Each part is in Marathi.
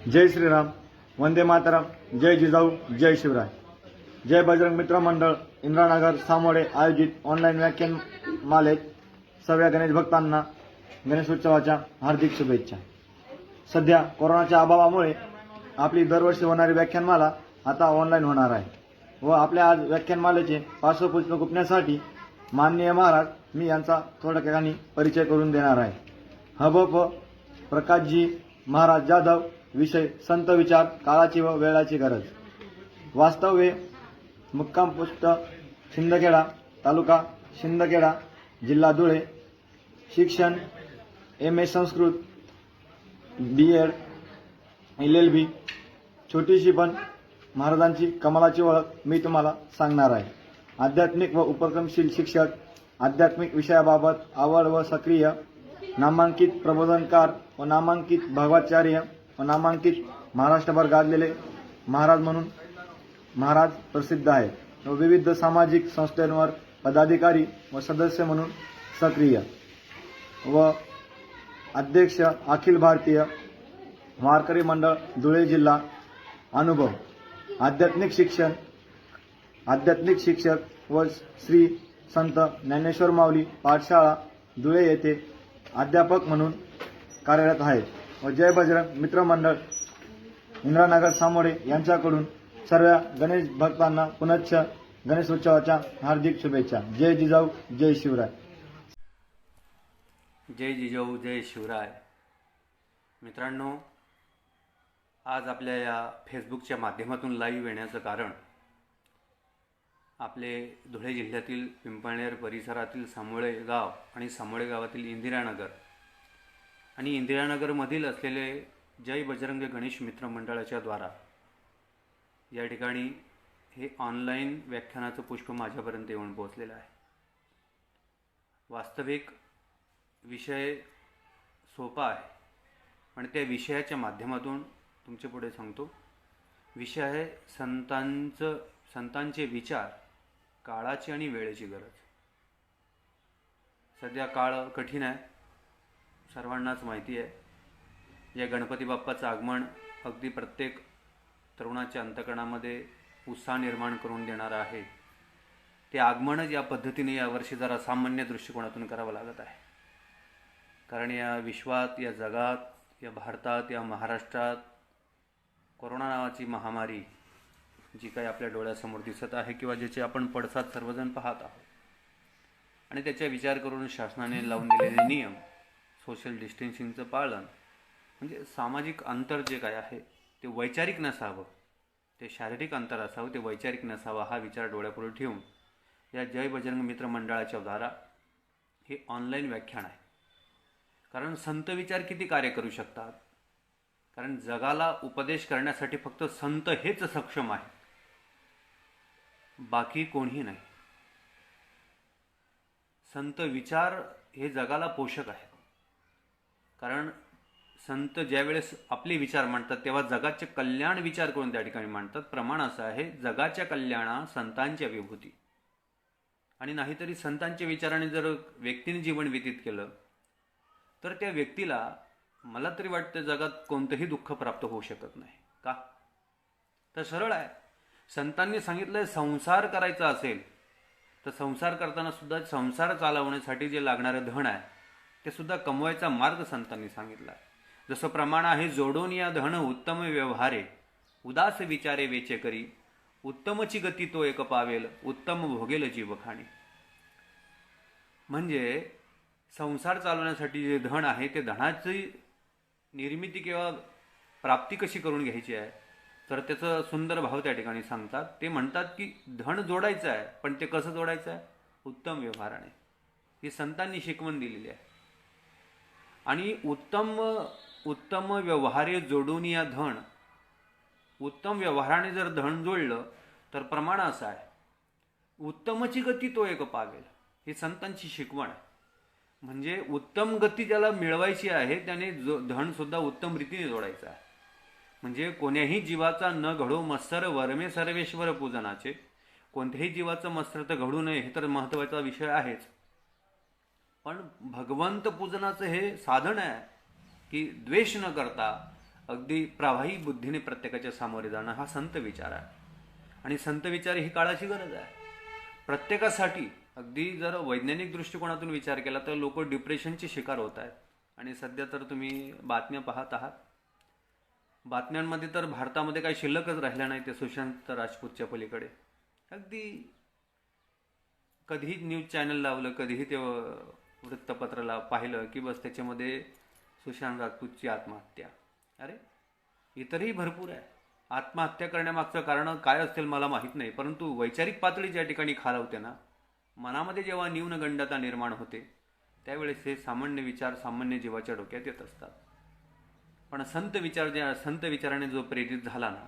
जय श्रीराम, वंदे मातरम, जय जिजाऊ, जय शिवराय. जय बजरंग मित्र मंडळ इंद्रानगर सामोडे आयोजित ऑनलाईन व्याख्यानमालेत सर्व गणेश भक्तांना गणेशोत्सवाच्या हार्दिक शुभेच्छा. सध्या कोरोनाच्या अभावामुळे आपली दरवर्षी होणारी व्याख्यानमाला आता ऑनलाईन होणार आहे व आपल्या आज व्याख्यानमालेचे पार्श्वपुष्प गुंफण्यासाठी माननीय महाराज मी यांचा थोडक्याने परिचय करून देणार आहे. हबप प्रकाशजी महाराज जाधव. विषय संत विचार, काळाची व वेळाची गरज. वास्तव्य मुक्काम पोस्ट शिंदखेडा, तालुका शिंदखेडा, जिल्हा धुळे. शिक्षण MA संस्कृत, B.Ed, LLB. छोटीशी पण महाराजांची कमालाची ओळख मी तुम्हाला सांगणार आहे. आध्यात्मिक व उपक्रमशील शिक्षक, आध्यात्मिक विषयाबाबत आवड व सक्रिय, नामांकित प्रबोधनकार व नामांकित भागवताचार्य व नामांकित महाराष्ट्रभर गाजलेले महाराज म्हणून महाराज प्रसिद्ध आहेत व विविध सामाजिक संस्थांवर पदाधिकारी व सदस्य म्हणून सक्रिय व अध्यक्ष अखिल भारतीय वारकरी मंडळ धुळे जिल्हा. अनुभव आध्यात्मिक शिक्षक व श्री संत ज्ञानेश्वर माऊली पाठशाळा धुळे येथे अध्यापक म्हणून कार्यरत आहेत व जय बजरंग मित्र मंडळ इंद्रानगर सामोडे यांच्याकडून सर्व गणेश भक्तांना पुनश्च गणेशोत्सवाच्या हार्दिक शुभेच्छा. जय जिजाऊ, जय शिवराय. जय जिजाऊ, जय शिवराय. मित्रांनो, आज आपल्या या फेसबुकच्या माध्यमातून लाईव्ह येण्याचं कारण आपले धुळे जिल्ह्यातील पिंपळनेर परिसरातील सामोळे गाव आणि सामोळे गावातील इंदिरानगर आणि इंदिरानगरमधील असलेले जय बजरंग गणेश मित्र मंडळाच्या द्वारा या ठिकाणी हे ऑनलाईन व्याख्यानाचं पुष्प माझ्यापर्यंत येऊन पोहोचलेलं आहे. वास्तविक विषय सोपा आहे, पण त्या विषयाच्या माध्यमातून तुमच्या पुढे सांगतो. विषय आहे संतांचे विचार, काळाची आणि वेळेची गरज. सध्या काळ कठीण आहे, सर्वांनाच माहिती आहे. या गणपती बाप्पाचं आगमन अगदी प्रत्येक तरुणाच्या अंतःकरणामध्ये उत्साह निर्माण करून देणारं आहे. ते आगमनच या पद्धतीने यावर्षी जरा सामान्य दृष्टिकोनातून करावं लागत आहे. कारण या विश्वात, या जगात, या भारतात, या महाराष्ट्रात कोरोना नावाची महामारी जी काही आपल्या डोळ्यासमोर दिसत आहे किंवा ज्याचे आपण पडसाद सर्वजण पाहत आहोत आणि त्याचा विचार करून शासनाने लावून दिलेले नियम, सोशल डिस्टन्सिंगचं पालन, म्हणजे सामाजिक अंतर जे काय आहे ते वैचारिक नसावं, ते शारीरिक अंतर असावं, ते वैचारिक नसावं, हा विचार डोळ्यापुढे ठेवून या जय बजरंग मित्र मंडळाच्या द्वारा हे ऑनलाईन व्याख्यान आहे. कारण संत विचार किती कार्य करू शकतात? कारण जगाला उपदेश करण्यासाठी फक्त संत हेच सक्षम आहे, बाकी कोणीही नाही. संत विचार हे जगाला पोषक आहेत. कारण संत ज्यावेळेस आपले विचार मांडतात तेव्हा जगाचे कल्याण विचार करून त्या ठिकाणी मांडतात. प्रमाण असं आहे, जगाच्या कल्याणा संतांच्या विभूती. आणि नाहीतरी संतांच्या विचाराने जर व्यक्तीने जीवन व्यतीत केलं तर त्या व्यक्तीला, मला तरी वाटतं, जगात कोणतंही दुःख प्राप्त होऊ शकत नाही. का? तर सरळ आहे. संतांनी सांगितलं, संसार करायचा असेल तर संसार करताना सुद्धा संसार चालवण्यासाठी जे लागणारं धन आहे ते सुद्धा कमवायचा मार्ग संतांनी सांगितला आहे. जसं प्रमाण आहे, जोडून या धन उत्तम व्यवहारे, उदास विचारे वेचे करी, उत्तमची गती तो एक पावेल, उत्तम भोगेल जीव खाणी. म्हणजे संसार चालवण्यासाठी जे धन आहे ते धनाची निर्मिती किंवा प्राप्ती कशी करून घ्यायची आहे, तर त्याचं सुंदर भाव त्या ठिकाणी सांगतात. ते म्हणतात की धन जोडायचं आहे, पण ते कसं जोडायचं आहे? उत्तम व्यवहाराने. ही संतांनी शिकवण दिलेली आहे. आणि उत्तम व्यवहारे जोडून या धन, उत्तम व्यवहाराने जर धन जोडलं तर प्रमाण असं आहे, उत्तमची गती तो एक पावेल. ही संतांची शिकवण आहे. म्हणजे उत्तम गती ज्याला मिळवायची आहे त्याने धन सुद्धा उत्तम रीतीने जोडायचं आहे. म्हणजे कोण्याही जीवाचा न घडो मत्सर वर्मे सर्वेश्वर पूजनाचे. कोणत्याही जीवाचं मत्सर तर घडू नये, हे तर महत्त्वाचा विषय आहेच. पण भगवंत पूजनाचं हे साधन आहे की द्वेष न करता अगदी प्रवाही बुद्धीने प्रत्येकाच्या सामोरे जाणं हा संत विचार आहे. आणि संत विचार ही काळाची गरज आहे प्रत्येकासाठी. अगदी जर वैज्ञानिक दृष्टिकोनातून विचार केला तर लोक डिप्रेशनचे शिकार होत आहेत. आणि सध्या तर तुम्ही बातम्या पाहत आहात. बातम्यांमध्ये तर भारतामध्ये काही शिल्लकच राहिल्या नाही ते सुशांत राजपूतच्या पलीकडे. अगदी कधीही न्यूज चॅनल लावलं, कधीही ते वृत्तपत्राला पाहिलं की बस त्याच्यामध्ये सुशांत राजपूतची आत्महत्या. अरे इतरही भरपूर आहे. आत्महत्या करण्यामागचं कारण काय असेल मला माहीत नाही, परंतु वैचारिक पातळी ज्या ठिकाणी खालावते ना, मनामध्ये जेव्हा न्यूनगंडता निर्माण होते त्यावेळेस हे सामान्य विचार सामान्य जीवाच्या डोक्यात येत असतात. पण संत विचाराने जो प्रेरित झाला ना,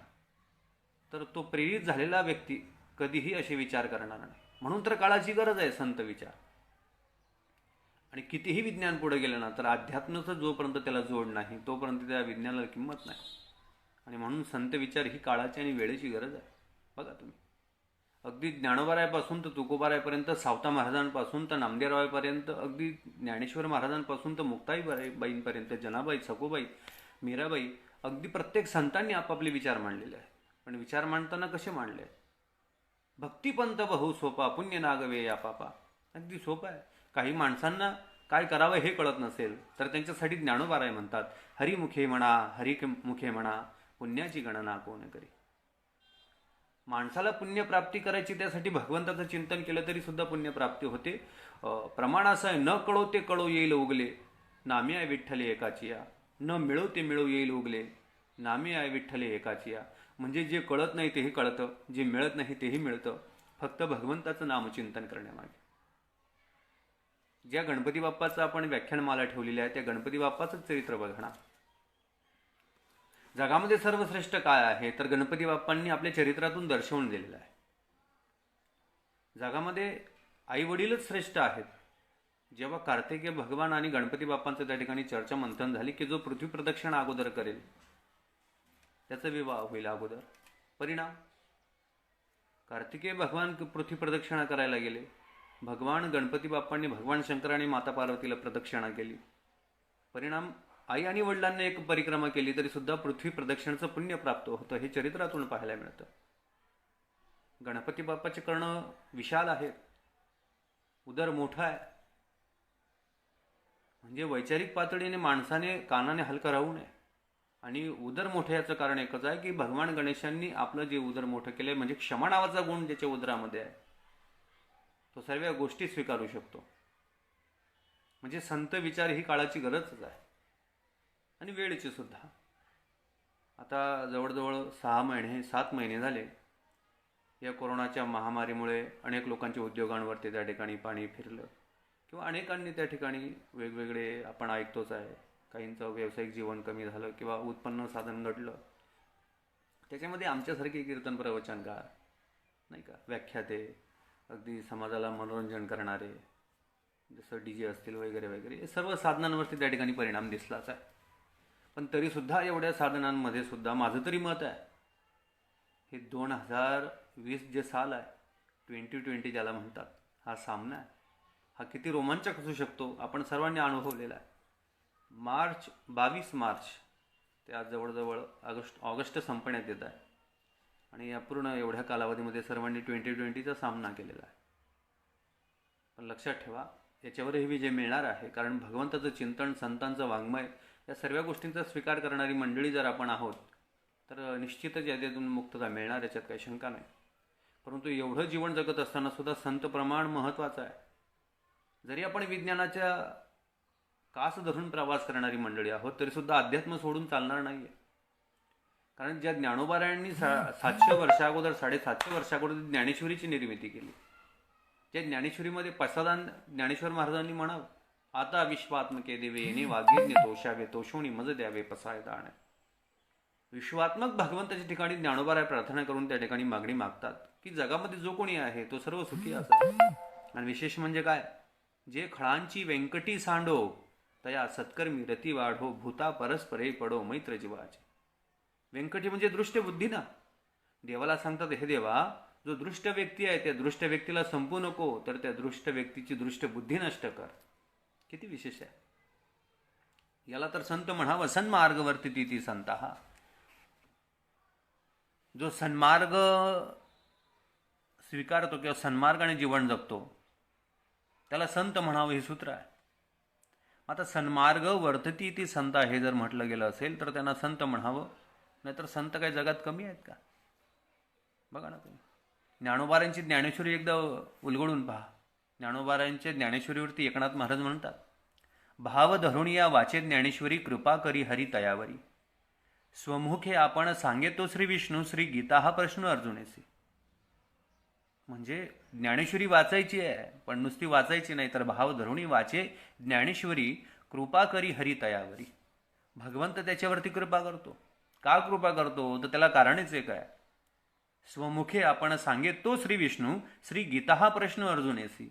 तर तो प्रेरित झालेला व्यक्ती कधीही असे विचार करणार नाही. म्हणून तर काळाची गरज आहे संत विचार. आणि कितीही विज्ञान पुढे गेलं ना, तर अध्यात्माचं जोपर्यंत त्याला जोड नाही तोपर्यंत त्या विज्ञानाला किंमत नाही. आणि म्हणून संत विचार ही काळाची आणि वेळेची गरज आहे. बघा तुम्ही, अगदी ज्ञानोबारायापासून तर तुकोबारायापर्यंत, सावता महाराजांपासून तर नामदेवरायापर्यंत, अगदी ज्ञानेश्वर महाराजांपासून तर मुक्ताईबाईंपर्यंत, जनाबाई, सखुबाई, मीराबाई, अगदी प्रत्येक संतांनी आपापले विचार मांडलेले आहेत. पण विचार मांडताना कसे मांडले? भक्तिपंत बहु सोपा, पुण्य नागवे या पापा. अगदी सोपं आहे. काही माणसांना काय करावं हे कळत नसेल तर त्यांच्यासाठी ज्ञानोबाराय म्हणतात, हरिमुखे म्हणा, हरिमुखे म्हणा, पुण्याची गणना कोण करी. माणसाला पुण्यप्राप्ती करायची, त्यासाठी भगवंताचं चिंतन केलं तरी सुद्धा पुण्यप्राप्ती होते. प्रमाण असं आहे, न कळो ते कळो येईल उगले, नामे आहे विठ्ठले एकाचिया. न मिळो ते मिळो येईल उगले, नामे आहे विठ्ठले एकाचिया. म्हणजे जे कळत नाही तेही कळतं, जे मिळत नाही तेही मिळतं, फक्त भगवंताचं नामचिंतन करण्यामागे. ज्या गणपती बाप्पाचं आपण व्याख्यानमाला ठेवलेली आहे त्या गणपती बाप्पाचं चरित्र बघणार. जगामध्ये सर्वश्रेष्ठ काय आहे तर गणपती बाप्पांनी आपल्या चरित्रातून दर्शवून दिलेलं आहे. जगामध्ये आई वडीलच श्रेष्ठ आहेत. जेव्हा कार्तिकेय भगवान आणि गणपती बाप्पांचं त्या ठिकाणी चर्चा मंथन झाली की जो पृथ्वी प्रदक्षिणा अगोदर करेल त्याचा विवाह होईल अगोदर. परिणाम, कार्तिकेय भगवान पृथ्वी प्रदक्षिणा करायला गेले. भगवान गणपती बाप्पांनी भगवान शंकराने माता पार्वतीला प्रदक्षिणा केली. परिणाम, आई आणि वडिलांनी एक परिक्रमा केली तरी सुद्धा पृथ्वी प्रदक्षिणाचं पुण्य प्राप्त होतं. हे चरित्रातून पाहायला मिळतं. गणपती बाप्पाचे कर्ण विशाल आहेत, उदर मोठा आहे. म्हणजे वैचारिक पातळीने माणसाने कानाने हलका राहू नये. आणि उदर मोठं याचं कारण एकच आहे की भगवान गणेशांनी आपलं जे उदर मोठं केलंय, म्हणजे क्षमा नावाचा गुण ज्याच्या उदरामध्ये आहे तो सर्व गोष्टी स्वीकारू शकतो. म्हणजे संत विचार ही काळाची गरजच आहे आणि वेळेची सुद्धा. आता जवळजवळ 7 महिने झाले या कोरोनाच्या महामारीमुळे अनेक लोकांच्या उद्योगांवरती त्या ठिकाणी पाणी फिरलं किंवा अनेकांनी त्या ठिकाणी वेगवेगळे आपण ऐकतोच आहे, काहींचं व्यावसायिक जीवन कमी झालं किंवा उत्पन्न साधन घडलं. त्याच्यामध्ये आमच्यासारखे कीर्तन प्रवचनकार नाही का, व्याख्याते, अगदी समाजाला मनोरंजन करणारे जसं DJ असतील वगैरे वगैरे, हे सर्व साधनांवरती त्या ठिकाणी परिणाम दिसलाच आहे. पण तरीसुद्धा एवढ्या साधनांमध्ये सुद्धा माझं तरी मत आहे, हे 2020 जे साल आहे, 2020 ज्याला म्हणतात, हा सामना आहे, हा किती रोमांचक असू शकतो आपण सर्वांनी अनुभवलेला आहे. 22 मार्च ते आज जवळजवळ ऑगस्ट संपण्यात येत आहे आणि या पूर्ण एवढ्या कालावधीमध्ये सर्वांनी 2020चा सामना केलेला आहे. पण लक्षात ठेवा, याच्यावरही विजय मिळणार आहे, कारण भगवंताचं चिंतन, संतांचं वाङ्मय, या सर्व गोष्टींचा स्वीकार करणारी मंडळी जर आपण आहोत तर निश्चितच याच्यातून मुक्तता मिळणार, याच्यात काही शंका नाही. परंतु एवढं जीवन जगत असताना सुद्धा संत प्रमाण महत्त्वाचं आहे. जरी आपण विज्ञानाच्या कास धरून प्रवास करणारी मंडळी आहोत तरीसुद्धा अध्यात्म सोडून चालणार नाही आहे. कारण ज्या ज्ञानोबारायांनी 700 वर्षाअगोदर, 750 वर्षाअगोदर ज्ञानेश्वरीची निर्मिती केली, त्या ज्ञानेश्वरीमध्ये पसादान ज्ञानेश्वर महाराजांनी म्हणावं, आता विश्वात्मके देवे येणे वागिज्ञ तोषावे, तोषोणी मज द्यावे पसाय दाण. विश्वात्मक भगवंताच्या ठिकाणी ज्ञानोबाराय प्रार्थना करून त्या ठिकाणी मागणी मागतात की जगामध्ये जो कोणी आहे तो सर्व सुखी असावा. आणि विशेष म्हणजे काय, जे खळांची व्यंकटी सांडो तया सत्कर्मी रती वाढो, भूता परस्परे पडो मैत्र जीवाचे. व्यंकटी म्हणजे दृष्ट बुद्धी ना. देवाला सांगतात, हे देवा, जो दृष्ट व्यक्ती आहे त्या दृष्ट व्यक्तीला संपू नको, तर त्या दृष्ट व्यक्तीची दृष्ट बुद्धी नष्ट कर. किती विशेष आहे. याला तर संत म्हणावं. सन्मार्ग वर्तिती ती संतहा. जो सन्मार्ग स्वीकारतो किंवा सन्मार्गाने जीवन जगतो त्याला संत म्हणावं हे सूत्र आहे. आता सन्मार्ग वर्तती ती संत हे जर म्हटलं गेलं असेल तर त्यांना संत म्हणावं. नाहीतर संत काही जगात कमी आहेत का? बघा ना तुम्ही ज्ञानोबारांची ज्ञानेश्वरी एकदा उलगडून पहा. ज्ञानोबारांच्या ज्ञानेश्वरीवरती एकनाथ महाराज म्हणतात, भाव धरून या वाचे ज्ञानेश्वरी कृपा करी हरी तयावरी. स्वमुखे आपण सांगेतो श्री विष्णू श्री गीता हा प्रश्न अर्जुनेसी. म्हणजे ज्ञानेश्वरी वाचायची आहे पण नुसती वाचायची नाही तर भाव धरुणी वाचे ज्ञानेश्वरी कृपा करी हरी तयावरी. भगवंत त्याच्यावरती कृपा करतो. का कृपा करतो तर त्याला कारणच एक आहे. स्वमुखे आपण सांगे तो श्री विष्णू श्री गीता हा प्रश्न अर्जुनेसी.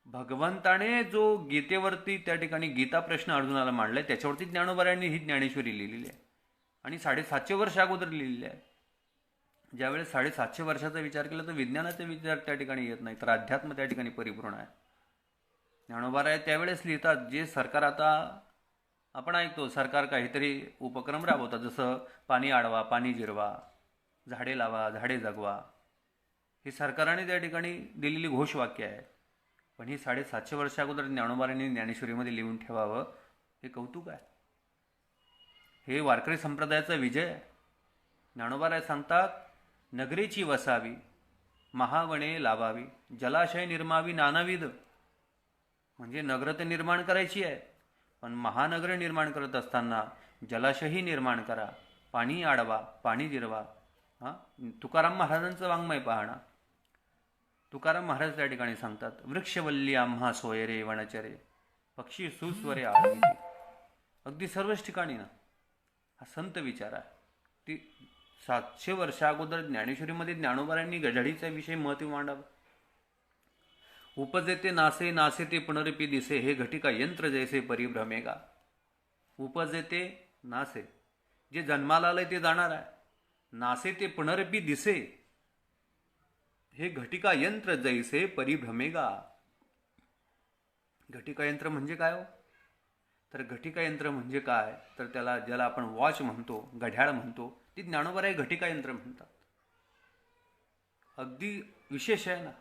भगवंताने जो गीतेवरती त्या ठिकाणी गीता प्रश्न अर्जुनाला मांडलाय त्याच्यावरती ज्ञानोबारांनी ही ज्ञानेश्वरी लिहिलेली आहे आणि 750 वर्ष अगोदर लिहिलेली आहे. ज्यावेळेस 750 वर्षाचा विचार केला तर विज्ञानाचा विचार त्या ठिकाणी येत नाही तर अध्यात्म त्या ठिकाणी परिपूर्ण आहे. ज्ञानोबाराय त्यावेळेस लिहितात जे सरकार आता आपण ऐकतो सरकार काहीतरी उपक्रम राबवतात जसं पाणी अडवा पाणी जिरवा झाडे लावा झाडे जगवा. ही सरकारने त्या ठिकाणी दिलेली घोषवाक्य आहे. पण ही 750 वर्ष अगोदर ज्ञानोबारांनी ज्ञानेश्वरीमध्ये लिहून ठेवावं हे कौतुक आहे. हे वारकरी संप्रदायाचा विजय आहे. ज्ञानोबाराय सांगतात, नगरीची वसावी महावणे लावावी जलाशय निर्मावी नानाविध. म्हणजे नगर तर निर्माण करायची आहे पण महानगर निर्माण करत असताना जलाशयही निर्माण करा, पाणी अडवा पाणी जिरवा. तुकाराम महाराजांचं वाङ्मय पाहणा. तुकाराम महाराज त्या ठिकाणी सांगतात, वृक्षवल्ली आम्हा सोयरे वनचरे पक्षी सुस्वरे आळविते. अगदी सर्वच ठिकाणी ना हा संत विचार आहे. ती 700 वर्षा अगोदर ज्ञानेश्वरीमध्ये ज्ञानोबारांनी गजाडीचा विषय महत्व मांडावा. उपजेते नासे नासे ते पुनरपी दिसे हे घटिका यंत्र जैसे परिभ्रमेगा. उपजेते नासे जे जन्माला आलंय ते जाणार आहे. नासे ते पुनरपी दिसे हे घटिका यंत्र जैसे परिभ्रमेगा. घटिका यंत्र म्हणजे काय हो? तर घटिका यंत्र म्हणजे काय तर त्याला ज्याला आपण वॉच म्हणतो घड्याळ म्हणतो ती ज्ञानोबाराय घटिका यंत्र म्हणतात. अगदी विशेष आहे ना.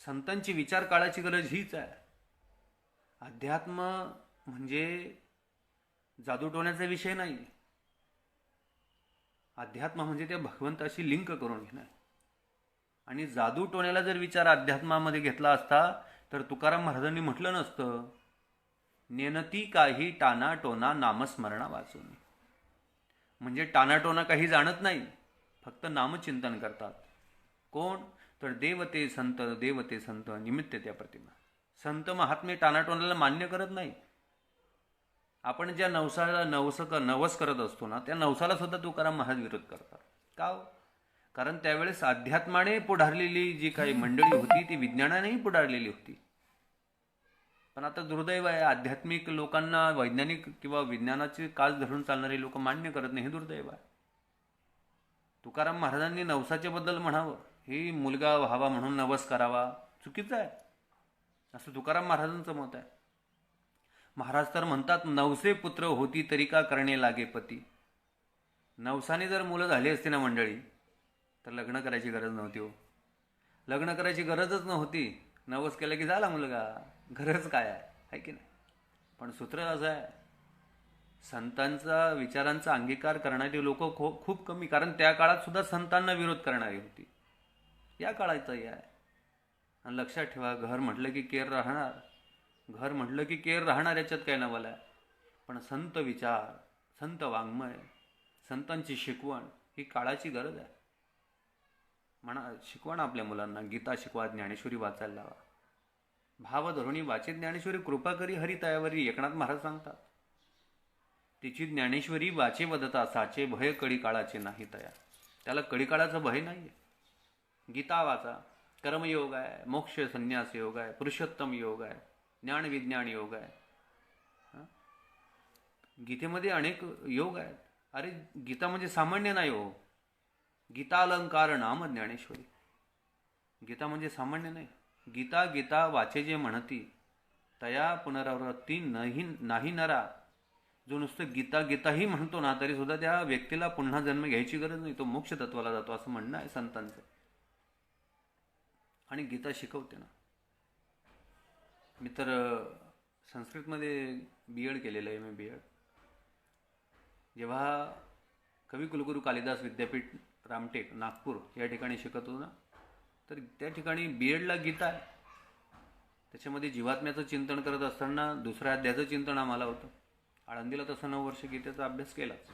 संतांची विचार काळाची गरज हीच आहे. अध्यात्म म्हणजे जादूटोण्याचा विषय नाही. अध्यात्म म्हणजे त्या भगवंताशी लिंक करून घेणं. आणि जादूटोण्याला जर विचार अध्यात्मामध्ये घेतला असता तर तुकाराम महाराजांनी म्हटलं नसतं, नेनती काही टाना टोना नामस्मरणा वाचून. म्हणजे टानाटोना काही जाणत नाही, फक्त नामचिंतन करतात. कोण तर देवते संत निमित्त त्या प्रतिमा. संत महात्मे टानाटोनाला मान्य करत नाही. आपण ज्या नवसाला नवस करत असतो ना त्या नवसाला सुद्धा तुकाराम महाराज विरोध करतात. का हो? कारण त्यावेळेस अध्यात्माने पुढारलेली जी काही मंडळी होती ती विज्ञानानेही पुढारलेली होती. पण आता दुर्दैव आहे, आध्यात्मिक लोकांना वैज्ञानिक किंवा विज्ञानाची कास धरून चालणारे लोक मान्य करत नाही. हे दुर्दैव आहे. तुकाराम महाराजांनी नवसाच्या बद्दल म्हणावं, ही मुलगा व्हावा म्हणून नवस करावा चुकीचं आहे असं तुकाराम महाराजांचं मत आहे. महाराज तर म्हणतात, नवसे पुत्र होती तरी का करणे लागे पती. नवसाने जर मुलं झाली असती ना मंडळी तर लग्न करायची गरज नव्हती हो. लग्न करायची गरजच नव्हती. नवस केलं की झाला मुलगा, गरज काय आहे की नाही. पण सूत्र असं आहे, संतांचा विचारांचा अंगीकार करणारी लोक खूप कमी. कारण त्या काळात सुद्धा संतांना विरोध करणारी होती. या काळाचंही आहे. आणि लक्षात ठेवा, घर म्हटलं की केर राहणार, घर म्हटलं की केर राहणार, याच्यात काय नवल आहे. पण संत विचार, संत वाङ्मय, संतांची शिकवण ही काळाची गरज आहे. म्हणा शिकवण आपल्या मुलांना गीता शिकवा, ज्ञानेश्वरी वाचायला लावा. भाव धरुणी वाचे ज्ञानेश्वरी कृपा करी हरी तयावरी. एकनाथ महाराज सांगतात, तिची ज्ञानेश्वरी वाचे वदता साचे भय कडी काळाचे नाही तया. त्याला कडी काळाचं भय नाही आहे. गीता वाचा. कर्मयोग आहे, मोक्ष संन्यास योग आहे, पुरुषोत्तम योग आहे, ज्ञान विज्ञान योग आहे. गीतेमध्ये अनेक योग आहेत. अरे गीता म्हणजे सामान्य नाही हो. गीता अलंकार नाम ज्ञानेश्वरी. गीता म्हणजे सामान्य नाही. गीता गीता वाचे जे म्हणती तया पुनरावृत्ती नाही नरा. जो नुसतं गीता गीताही म्हणतो ना, तरी सुद्धा त्या व्यक्तीला पुन्हा जन्म घ्यायची गरज नाही, तो मोक्ष तत्वाला जातो असं म्हणणं आहे संतांचं. आणि गीता शिकवते ना. मी तर संस्कृतमध्ये BEd केलेलं आहे, मी BEd. जेव्हा कवी कुलगुरू कालिदास विद्यापीठ रामटेक नागपूर या ठिकाणी शिकत होतो ना, तर त्या ठिकाणी BEdला गीता आहे. त्याच्यामध्ये जीवात्म्याचं चिंतन करत असताना दुसऱ्या अध्यायाचं चिंतन आम्हाला होतं. आळंदीला तसं 9 वर्ष गीतेचा अभ्यास केलाच,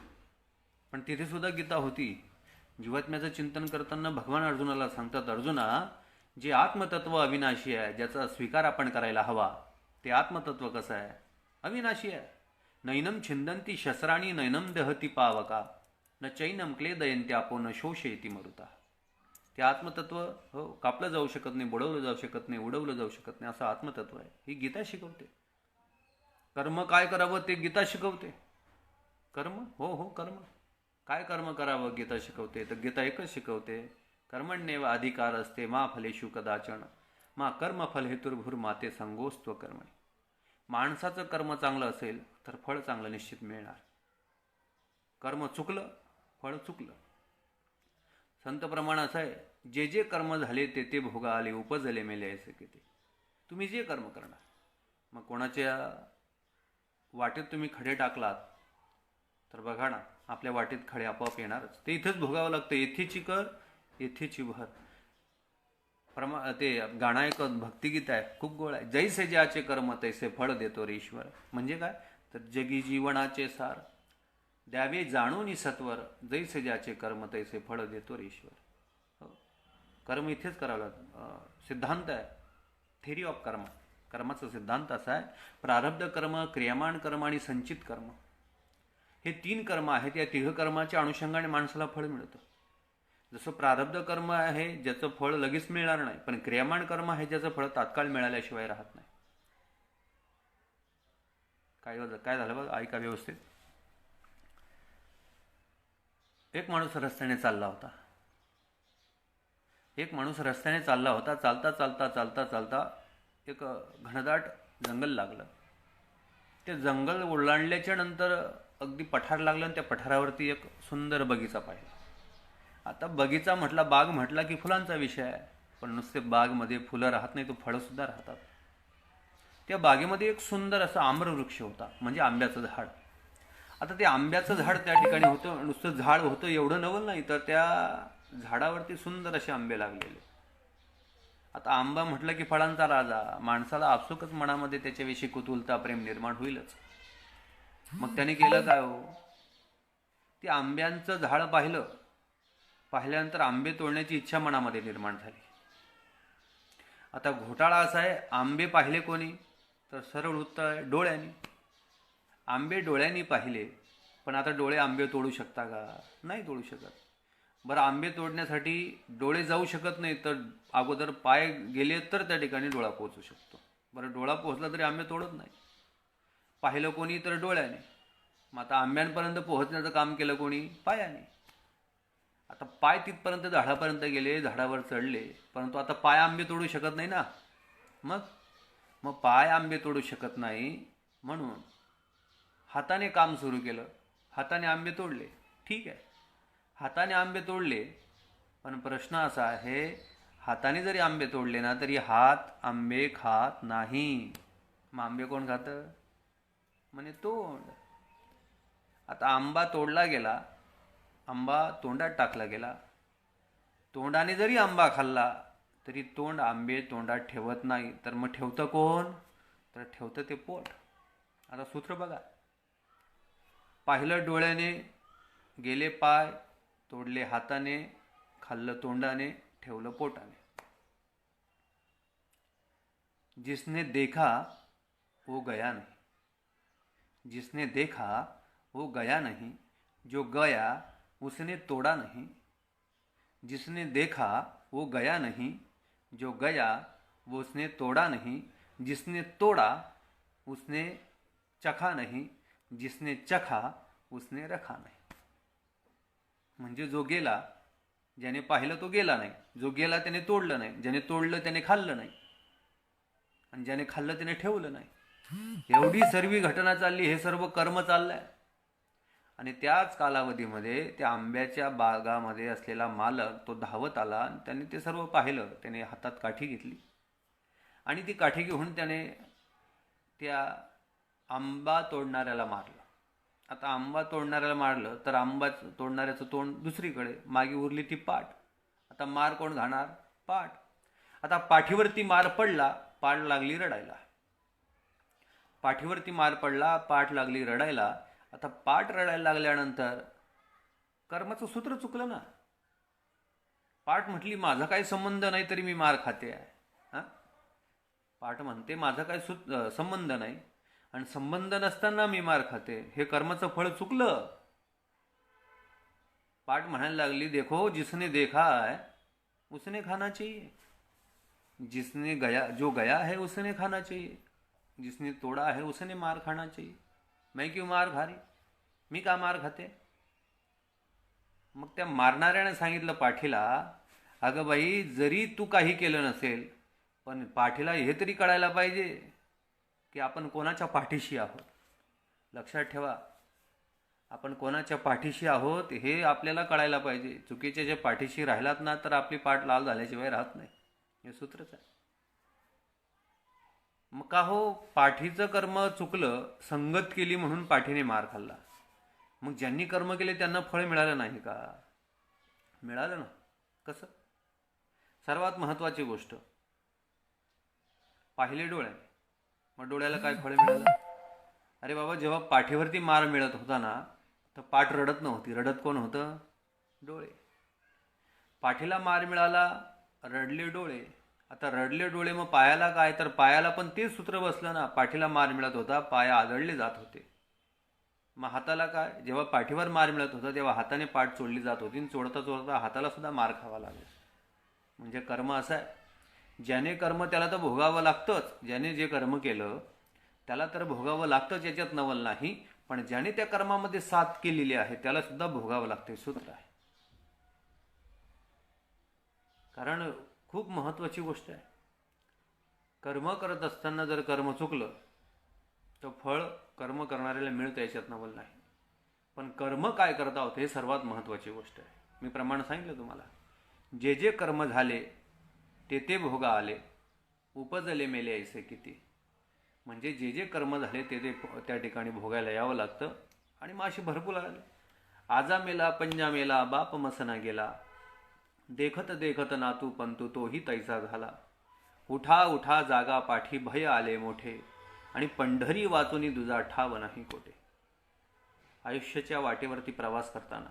पण तिथे सुद्धा गीता होती. जीवात्म्याचं चिंतन करताना भगवान अर्जुनाला सांगतात, अर्जुना, जे आत्मतत्व अविनाशी आहे, ज्याचा स्वीकार आपण करायला हवा, ते आत्मतत्व कसं आहे? अविनाशी आहे. नैनम छिंदंती शस्त्राणी नैनम दहती पावका न चैनम क्लेदयंत्यापो न शोषयती मरुता. ते आत्मतत्व हो कापलं जाऊ शकत नाही, बुडवलं जाऊ शकत नाही, उडवलं जाऊ शकत नाही, असं आत्मतत्व आहे. ही गीता शिकवते. कर्म काय करावं ते गीता शिकवते. कर्म हो कर्म काय कर्म करावं गीता शिकवते. तर गीता एकच शिकवते, कर्मण्येव अधिकार असते मा फलेषु कदाचन मा कर्मफल हेतुर्भूर माते संगोस्त्व कर्मणी. माणसाचं कर्म चांगलं असेल तर फळ चांगलं निश्चित मिळणार. कर्म चुकलं, फळ चुकलं. संत प्रमाण असं आहे, जे जे कर्म झाले ते ते भोगा आले, उपजले मेले ऐसे की ते. तुम्ही जे कर्म करणार, मग कोणाच्या वाटेत तुम्ही खडे टाकलात तर बघा ना, आपल्या वाटेत खडे आपोआप येणारच. ते इथंच भोगावं लागतं. येथेची कर येथेची भर. ते गाणं एक भक्तिगीत आहे, खूप गोड आहे. जैसे ज्याचे कर्म तैसे फळ देतो रे ईश्वर. म्हणजे काय, तर जगी जीवनाचे सार द्यावे जाणून सत्वर, जैसे ज्याचे कर्म तैसे फळ देतो रे ईश्वर. हो, कर्म इथेच करावं लागतं. सिद्धांत आहे, थेरी ऑफ कर्म. कर्माचा सिद्धांत असा आहे, प्रारब्ध कर्म, क्रियमाण कर्म आणि संचित कर्म. हे 3 कर्म आहेत. या 3 कर्माच्या अनुषंगाने माणसाला फळ मिळतं. जसं प्रारब्ध कर्म आहे ज्याचं फळ लगेच मिळणार नाही, पण क्रियमाण कर्म आहे ज्याचं फळ तात्काळ मिळाल्याशिवाय राहत नाही. काय झालं बघा, ऐका व्यवस्थित. एक माणूस रस्त्याने चालला होता. चालता चालता एक घनदाट जंगल लागलं. ते जंगल ओलांडल्याच्या नंतर अगदी पठार लागलं आणि त्या पठारावरती एक सुंदर बगीचा पाहिला. आता बगीचा म्हटला, बाग म्हटला की फुलांचा विषय आहे, पण नुसते बागमध्ये फुलं राहत नाही, तो फळं सुद्धा राहतात. त्या बागेमध्ये एक सुंदर असा आम्रवृक्ष होता, म्हणजे आंब्याचं झाड. आता ते आंब्याचं झाड त्या ठिकाणी होतं. नुसतं झाड होतं एवढं नवल नाही, तर त्या झाडावरती सुंदर असे आंबे लागलेले. आता आंबा म्हटलं की फळांचा राजा. माणसाला आपसुकच मनामध्ये त्याच्याविषयी कुतूहलता, प्रेम निर्माण होईलच. मग त्याने केलं काय हो, ते आंब्यांचं झाड पाहिल्यानंतर आंबे तोडण्याची इच्छा मनामध्ये निर्माण झाली. आता घोटाळा असा आहे, आंबे पाहिले कोणी, तर सरळ उत्तर आहे डोळ्यांनी. आंबे डोळ्यांनी पाहिले, पण आता डोळे आंबे तोडू शकता का? नाही तोडू शकत. बरं, आंबे तोडण्यासाठी डोळे जाऊ शकत नाही, तर अगोदर पाय गेले तर त्या ठिकाणी डोळा पोहोचू शकतो. बरं, डोळा पोहोचला तरी आंबे तोडत नाही. पाहिलं कोणी, तर डोळ्याने. मग आता आंब्यांपर्यंत पोहोचण्याचं काम केलं कोणी? पायाने. आता पाय तिथपर्यंत झाडापर्यंत गेले, झाडावर चढले, परंतु आता पाय आंबे तोडू शकत नाही ना. मग पाय आंबे तोडू शकत नाही म्हणून हाताने काम सुरू केलं. हाताने आंबे तोडले. ठीक आहे, हाताने आंबे तोडले, पण प्रश्न असा आहे, हाताने जरी आंबे तोडले ना, तरी हात आंबे खात नाही. मग आंबे कोण खातं? म्हणे तोंड. आता आंबा तोडला गेला, आंबा तोंडात टाकला गेला. तोंडाने जरी आंबा खाल्ला तरी तोंड आंबे तोंडात ठेवत नाही. तर मग ठेवतं कोण? तर ठेवतं ते पोट. आता सूत्र बघा, पाहिलं डोळ्याने, गेले पाय, तोडले हाताने, खाल्लं तोंडाने, ठेवलं पोटाने. जिसने देखा वो गया नहीं, जिसने देखा वो गया नहीं, जो गया उसने तोड़ा नहीं. जिसने देखा वो गया नहीं, जो गया वो उसने तोड़ा नहीं. जिसने तोड़ा उसने चखा नहीं, जिसने चखा उसने रखा नहीं. म्हणजे जो गेला, ज्याने पाहिलं तो गेला नाही, जो गेला त्याने तोडलं नाही, ज्याने तोडलं त्याने खाल्लं नाही, आणि ज्याने खाल्लं त्याने ठेवलं नाही. एवढी सर्व घटना चालली, हे सर्व कर्म चाललंय. आणि त्याच कालावधीमध्ये त्या आंब्याच्या बागामध्ये असलेला मालक तो धावत आला आणि त्याने ते सर्व पाहिलं. त्याने हातात काठी घेतली आणि ती काठी घेऊन त्याने त्या आंबा तोडणाऱ्याला मारलं. आता आंबा तोडणाऱ्याला मारलं तर आंबा तोडणाऱ्याचं तोंड दुसरीकडे, मागे उरली ती पाठ. आता मार कोण घाणार? पाठ. आता पाठीवरती मार पडला, पाठ लागली रडायला. पाठीवरती मार पडला, पाठ लागली रडायला. आता पाठ रडायला लागल्यानंतर कर्माचं सूत्र चुकलं ना. पाठ म्हटली माझा काही संबंध नाही तरी मी मार खाते आहे. हा, पाठ म्हणते माझा काही संबंध नाही आणि संबंध नसताना मी मार खाते, हे कर्माचं फळ चुकलं. पाठ म्हणायला लागली देखो जिसने देखा है उसने खाना चाहिए, जिसने गया जो गया है उसने खाना चाहिए, जिसने तोड़ा है उसने मार खाना चाहिए. मैं क्यों मार खा रही, मी का मार खाते? मग त्या मारणाऱ्याने सांगितलं पाठीला, अगं बाई जरी तू काही केलं नसेल पण पाठीला हे तरी कळायला पाहिजे की आपण कोणाच्या पाठीशी आहोत. लक्षात ठेवा, आपण कोणाच्या पाठीशी आहोत हे आपल्याला कळायला पाहिजे. चुकीच्या जे पाठीशी राहिलात ना तर आपली पाठ लाल झाल्याशिवाय राहत नाही, हे सूत्रच आहे. मग का हो, पाठीचं कर्म चुकलं, संगत केली म्हणून पाठीने मार खाल्ला. मग ज्यांनी कर्म केले त्यांना फळ मिळालं नाही का? मिळालं ना. कसं? सर्वात महत्वाची गोष्ट, पाहिले डोळ्याने. मग डोळ्याला काय फळ मिळालं? अरे बाबा, जेव्हा पाठीवरती मार मिळत होता ना तर पाठ रडत नव्हती. रडत कोण होतं? डोळे. पाठीला मार मिळाला, रडले डोळे. आता रडले डोळे, मग पायाला काय? तर पायाला पण तेच सूत्र बसलं ना. पाठीला मार मिळत होता, पाय आदळले जात होते. मग हाताला काय? जेव्हा पाठीवर मार मिळत होता तेव्हा हाताने पाठ चोळली जात होती, चोळता चोळता हाताला सुद्धा मार खावा लागेल. म्हणजे कर्म असं आहे, ज्याने कर्म त्याला तर भोगावं लागतंच. ज्याने जे कर्म केलं त्याला तर भोगावं लागतंच, याच्यात नवल नाही. पण ज्याने त्या कर्मामध्ये साथ केलेली आहे त्याला सुद्धा भोगावं लागते, सूत्र आहे. कारण खूप महत्वाची गोष्ट आहे. कर्म करत असताना जर कर्म चुकलं तर फळ कर्म करणाऱ्याला मिळतं, याच्यात नवल नाही. पण कर्म काय करत आहोत हे सर्वात महत्वाची गोष्ट आहे. मी प्रमाण सांगितलं तुम्हाला, जे जे कर्म झाले ते ते भोगा आले, उपजले मेले ऐसे किती. म्हणजे जे जे कर्म झाले ते ते त्या ठिकाणी भोगायला यावं लागतं. आणि मग अशी भरपूर आले. आजा मेला पंजा मेला बाप मसना गेला, देखत देखत नातू पंतू तोही तैसा झाला. उठा उठा जागा पाठी भय आले मोठे, आणि पंढरी वाचूनी दुजा ठाव नाही कोठे. आयुष्याच्या वाटेवरती प्रवास करताना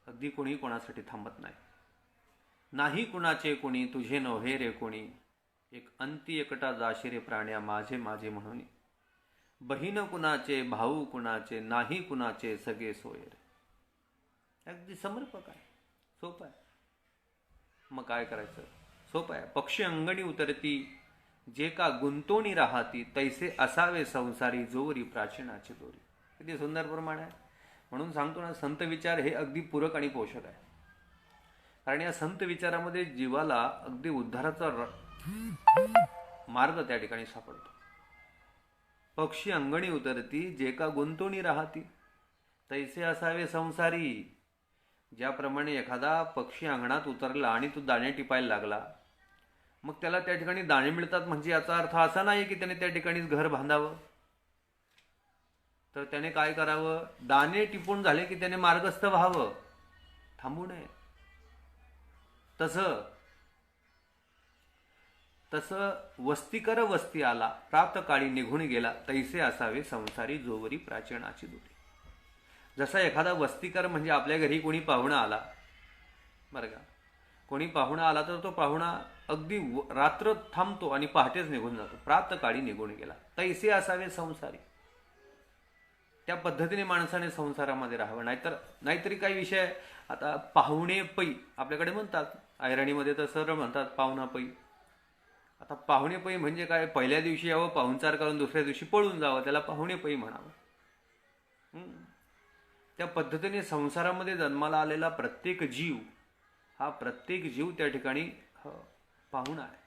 अगदी कोणी कोणासाठी थांबत नाही. नाही कुणाचे कोणी तुझे नव्हे रे कोणी, एक अंती एकटा जाशी रे प्राण्या माझे माझे म्हणून. बहीण कुणाचे भाऊ कुणाचे नाही कुणाचे सगळे सोयर. अगदी समर्पक आहे, सोपं आहे. मग काय करायचं? सोपं आहे. पक्षी अंगणी उतरती जे का गुंतोणी राहती, तैसे असावे संसारी जोरी प्राचीनाची दोरी. किती सुंदर प्रमाण आहे. म्हणून सांगतो ना, संत विचार हे अगदी पूरक आणि पोषक आहे. कारण या संत विचारामध्ये जीवाला अगदी उद्धाराचा मार्ग त्या ठिकाणी सापडतो. पक्षी अंगणी उतरती जे का गुंतोणी राहती, तैसे असावे संसारी. ज्याप्रमाणे एखादा पक्षी अंगणात उतरला आणि तो दाणे टिपायला लागला, मग त्याला त्या ठिकाणी दाणे मिळतात म्हणजे याचा अर्थ असा नाही की त्याने त्या ठिकाणीच घर बांधावं. तर त्याने काय करावं? दाणे टिपून झाले की त्याने मार्गस्थ व्हावं, थांबू नये. तसं वस्तीकर वस्ती आला, प्राप्त काळी निघून गेला, तैसे असावे संसारी जोवरी प्राचीनाची दोरी. जसा एखादा वस्तीकर म्हणजे आपल्या घरी कोणी पाहुणा आला, बरं का, कोणी पाहुणा आला तर तो पाहुणा अगदी रात्र थांबतो आणि पहाटेच निघून जातो. प्राप्त काळी निघून गेला, तैसे असावे संसारी. त्या पद्धतीने माणसाने संसारामध्ये राहावं. नाहीतरी काही विषय. आता पाहुणे पै आपल्याकडे म्हणतात, ऐरणीमध्ये तर सरळ म्हणतात पाहुणा पै. आता पाहुणे पै म्हणजे काय? पहिल्या दिवशी यावं, पाहुणचार करून दुसऱ्या दिवशी पळून जावं, त्याला पाहुणे पै म्हणावं. त्या पद्धतीने संसारामध्ये जन्माला आलेला प्रत्येक जीव हा प्रत्येक जीव त्या ठिकाणी पाहुणा आहे.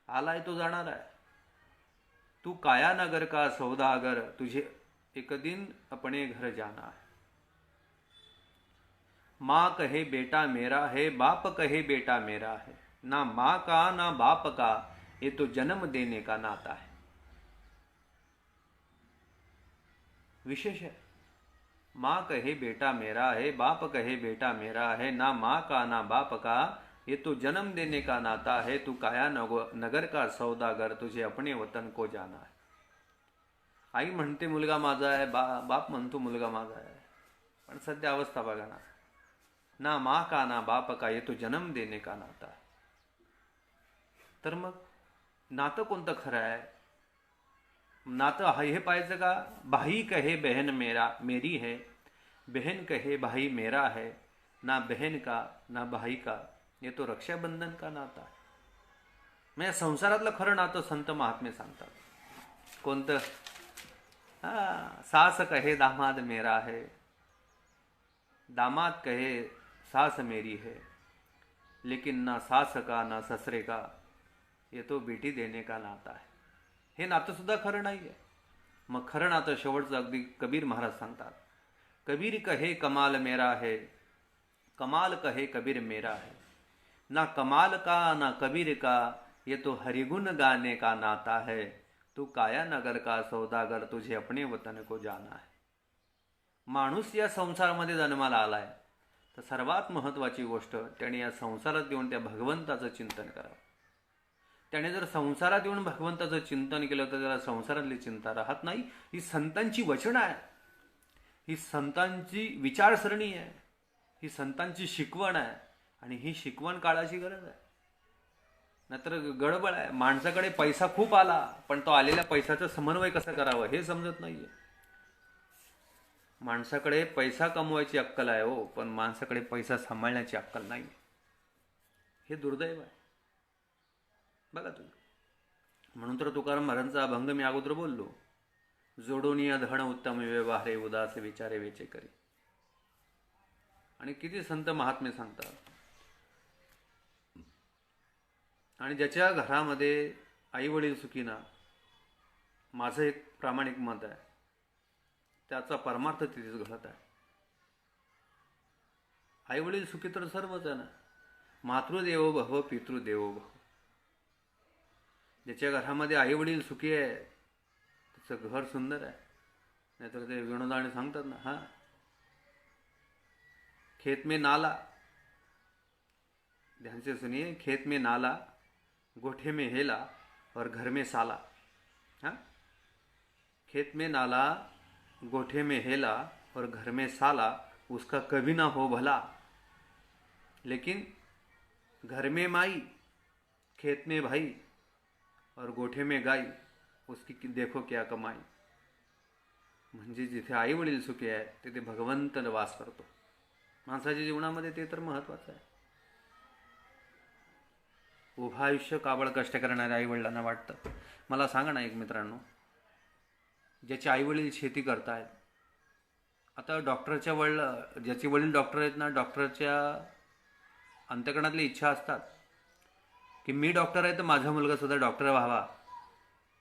आलाय तो जाणार आहे. तू काया नगर का सौदागर, तुझे एक दिन अपने घर जाना है। माँ कहे बेटा मेरा है, बाप कहे बेटा मेरा है, ना माँ का ना बाप का, ये तो जन्म देने का नाता है। विशेष है। माँ कहे बेटा मेरा है, बाप कहे बेटा मेरा है, ना माँ का ना बाप का, ये तो जन्म देने का नाता है। तू काया नगर का सौदागर, तुझे अपने वतन को जाना है। आई म्हणते मुलगा माझा आहे, बाप म्हणतो मुलगा माझा आहे, पण सध्या अवस्था बघा ना माँ का ना बाप का, ये तो जन्म देने का नाता है। तर मग नातं कोणतं खरं आहे? नातं हे पाहायचं का? भाई कहे बहन मेरी है, बहन कहे भाई मेरा है, ना बहन का ना भाई का, ये तो रक्षाबंधन का नाता है। म्हणजे संसारातलं खरं नातं संत महात्मे सांगतात कोणतं? सास कहे दामाद मेरा है, दामाद कहे सास मेरी है, लेकिन ना सास का ना ससरे का, ये तो बेटी देने का नाता है। हे नातं सुद्धा खरं नाही आहे। मग खरं नातं शेवटचं अगदी कबीर महाराज सांगतात, कबीर कहे कमाल मेरा है, कमाल कहे कबीर मेरा है, ना कमाल का ना कबीर का, ये तो हरिगुण गाने का नाता है। तू काया नगर का सौदागर, तुझे अपने वतन को जाना है। माणूस या संसारामध्ये जन्माला आलाय तर सर्वात महत्वाची गोष्ट त्याने या संसारात येऊन त्या भगवंताचं चिंतन करावं। त्याने जर संसारात येऊन भगवंताचं चिंतन केलं तर त्याला संसारातली चिंता राहत नाही। ही संतांची वचनं आहे, ही संतांची विचारसरणी आहे, ही संतांची शिकवण आहे, आणि ही शिकवण काळाची गरज आहे। नाहीतर गडबड आहे। माणसाकडे पैसा खूप आला पण तो आलेल्या पैशाचं समन्वय कसं करावं हे समजत नाहीये। माणसाकडे पैसा कमवायची अक्कल आहे हो, पण माणसाकडे पैसा सांभाळण्याची अक्कल नाही। हे दुर्दैव आहे बघा तुम्ही। म्हणून तर तुकाराम महाराजांचा अभंग मी अगोदर बोललो, जोडोनिया धन उत्तम व्यवहारे, उदास विचारे वेचे करी। आणि किती संत महात्मे सांगतात। आणि ज्याच्या घरामध्ये आई वडील सुखी ना, माझं एक प्रामाणिक मत आहे, त्याचा परमार्थ तिथेच घडत आहे। आई वडील सुखी तर सर्वच आहे ना। मातृदेवो भव पितृदेवो भव। ज्याच्या घरामध्ये आई वडील सुखी आहे त्याचं घर सुंदर आहे। नाहीतर ते विनोदाने सांगतात ना, खेत में नाला, ध्यान से सुनिए, खेत में नाला, गोठे में हेला और घर में साला। खेत में नाला, गोठे में हेला और घर में साला, उसका कभी ना हो भला, लेकिन घर में माई, खेत में भाई और गोठे में गाई, उसकी देखो क्या कमाई। म्हणजे जिथे आई वडील सुखी आहे तिथे भगवंत वास करतो। माणसाच्या जीवनामध्ये ते तर महत्वाचं आहे। उभं आयुष्य काबळ कष्ट करणाऱ्या आई वडिलांना वाटतं। मला सांगा ना एक मित्रांनो, ज्याचे आई वडील शेती करतायत, आता डॉक्टरच्या ज्याचे वडील डॉक्टर आहेत ना, डॉक्टरच्या अंतकरणातली इच्छा असतात की मी डॉक्टर आहे तर माझा मुलगा सुद्धा डॉक्टर व्हावा।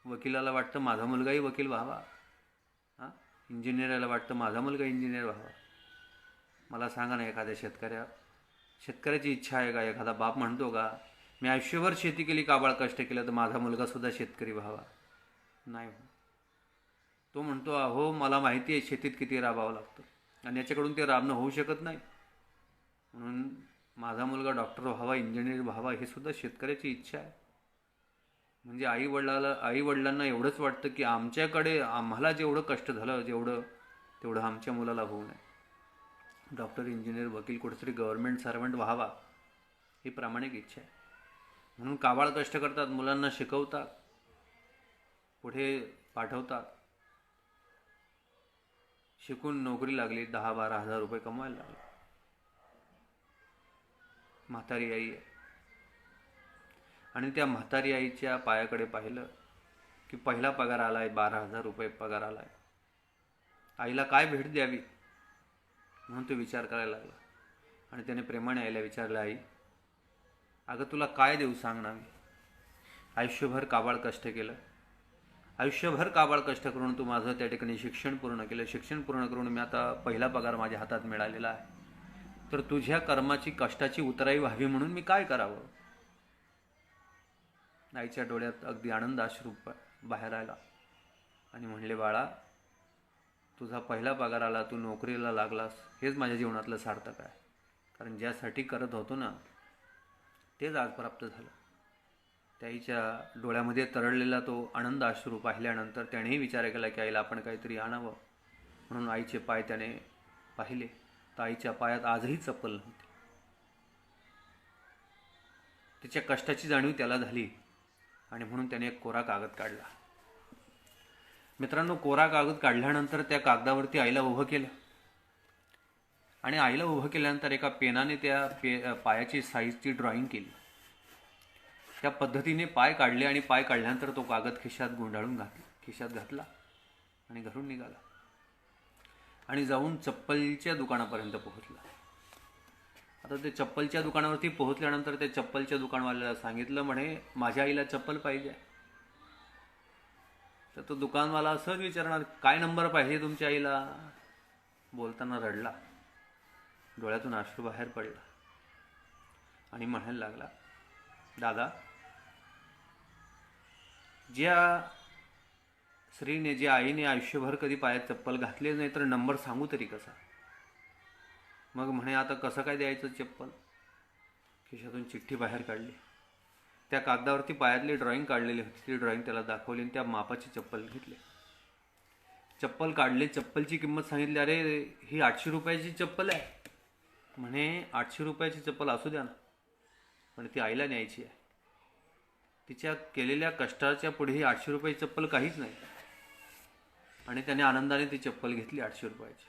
वकिलाला वाटतं माझा मुलगाही वकील व्हावा, इंजिनियरला वाटतं माझा मुलगा इंजिनियर व्हावा। मला सांगा ना, एखाद्या शेतकऱ्याची इच्छा आहे का? एखादा बाप म्हणतो का मी आयुष्यभर शेती केली, काबाळ कष्ट केलं, तर माझा मुलगा सुद्धा शेतकरी व्हावा? नाही। तो म्हणतो अहो मला माहिती आहे शेतीत किती राबावं लागतं आणि याच्याकडून ते राबणं होऊ शकत नाही, म्हणून माझा मुलगा डॉक्टर व्हावा, इंजिनियर व्हावा, हे सुद्धा शेतकऱ्याची इच्छा आहे। म्हणजे आई वडिलांना एवढंच वाटतं की आमच्याकडे आम्हाला जेवढं कष्ट झालं तेवढं आमच्या मुलाला होऊ नये। डॉक्टर, इंजिनियर, वकील, कुठेतरी गव्हर्नमेंट सर्वंट व्हावा ही प्रामाणिक इच्छा आहे। म्हणून काबाळ कष्ट करतात, मुलांना शिकवतात, पुढे पाठवतात। शिकून नोकरी लागली, 10-12 हजार रुपये कमवायला लागले। म्हातारी आई आहे आणि त्या म्हातारी आईच्या पायाकडे पाहिलं की पहिला पगार आलाय, 12,000 रुपये पगार आलाय। आईला काय भेट द्यावी म्हणून तो विचार करायला लागला आणि त्याने प्रेमाने आईला विचारलं, आई अगं तुला काय देऊ सांग ना, मी आयुष्यभर काबाळ कष्ट केलं, आयुष्यभर काबाड कष्ट करून तू माझं त्या ठिकाणी शिक्षण पूर्ण केलं. शिक्षण पूर्ण करून मी आता पहिला पगार माझ्या हातात मिळालेला आहे. तर तुझ्या कर्माची कष्टाची उतराई व्हावी म्हणून मी काय करावं? आईच्या डोळ्यात अगदी आनंद अश्रू बाहेर आला आणि म्हणले, बाळा, तुझा पहिला पगार आला, तू नोकरीला लागलास, हेच माझ्या जीवनातलं सार्थक आहे. कारण ज्यासाठी करत होतो ना, तेच आज प्राप्त झालं. त्याईच्या डोळ्यामध्ये तरळलेला तो आनंद अश्रू पाहिल्यानंतर त्यानेही विचार केला की आईला आपण काहीतरी आणावं. म्हणून आईचे पाय त्याने पाहिले तर आईच्या पायात आजही चप्पल नव्हती. तिच्या कष्टाची जाणीव त्याला झाली आणि म्हणून त्याने एक कोरा कागद काढला. मित्रांनो, कोरा कागद काढल्यानंतर त्या कागदावरती आईला उभं केलं आणि आईला उभं केल्यानंतर एका पेनाने त्या पायाची साईजची ड्रॉइंग केली. त्या पद्धतीने पाय काढले आणि पाय काढल्यानंतर तो कागद खिशात घातला आणि घरून निघाला आणि जाऊन चप्पलच्या दुकानापर्यंत पोहोचला. आता ते चप्पलच्या दुकानावरती पोहोचल्यानंतर त्या चप्पलच्या दुकानवाल्याला सांगितलं, म्हणे माझ्या आईला चप्पल पाहिजे. तर तो दुकानवाला असंच विचारणार, काय नंबर पाहिजे तुमच्या आईला? बोलताना रडला, डोळ्यातून अश्रू बाहेर पडला आणि म्हणायला लागला, दादा, ज्या स्त्रीने, ज्या आईने आयुष्यभर कधी पायात चप्पल घातली नाही तर नंबर सांगू तरी कसा? मग म्हणे, आता कसं काय द्यायचं चप्पल? खिशातून चिठ्ठी बाहेर काढली, त्या कागदावरती पायातली ड्रॉइंग काढलेली होती, ती ड्रॉइंग त्याला दाखवली आणि त्या मापाची चप्पल घेतली. चप्पल काढले, चप्पलची किंमत सांगितली. अरे, ही 800 रुपयाची चप्पल आहे. म्हणे, 800 रुपयाची चप्पल असू द्या ना, पण ती आईला न्यायची आहे. तिच्या केलेल्या कष्टाच्या पुढे ही 800 रुपयाची चप्पल काहीच नाही. आणि त्याने आनंदाने ती चप्पल घेतली 800 रुपयाची.